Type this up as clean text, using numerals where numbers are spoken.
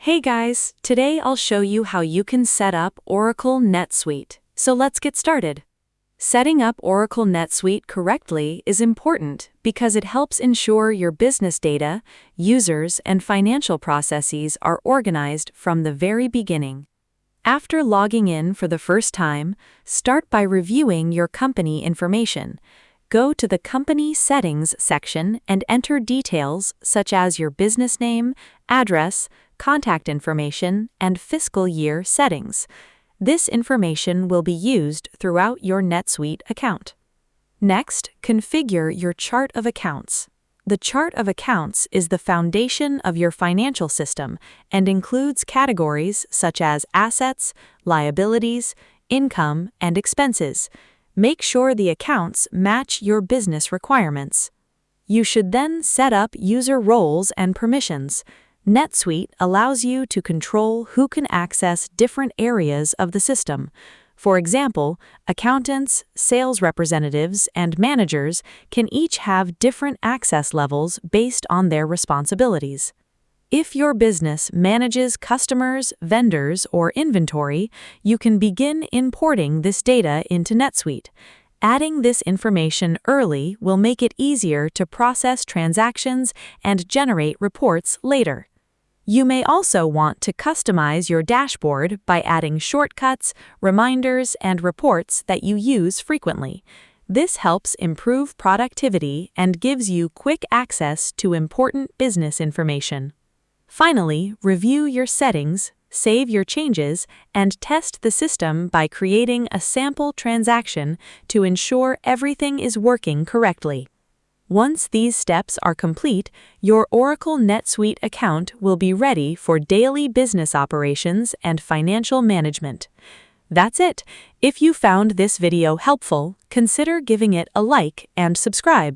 Hey guys, today I'll show you how you can set up Oracle NetSuite. So let's get started. Setting up Oracle NetSuite correctly is important because it helps ensure your business data, users, and financial processes are organized from the very beginning. After logging in for the first time, start by reviewing your company information. Go to the Company Settings section and enter details such as your business name, address, contact information, and fiscal year settings. This information will be used throughout your NetSuite account. Next, configure your chart of accounts. The chart of accounts is the foundation of your financial system and includes categories such as assets, liabilities, income, and expenses. Make sure the accounts match your business requirements. You should then set up user roles and permissions. NetSuite allows you to control who can access different areas of the system. For example, accountants, sales representatives, and managers can each have different access levels based on their responsibilities. If your business manages customers, vendors, or inventory, you can begin importing this data into NetSuite. Adding this information early will make it easier to process transactions and generate reports later. You may also want to customize your dashboard by adding shortcuts, reminders, and reports that you use frequently. This helps improve productivity and gives you quick access to important business information. Finally, review your settings, save your changes, and test the system by creating a sample transaction to ensure everything is working correctly. Once these steps are complete, your Oracle NetSuite account will be ready for daily business operations and financial management. That's it. If you found this video helpful, consider giving it a like and subscribe.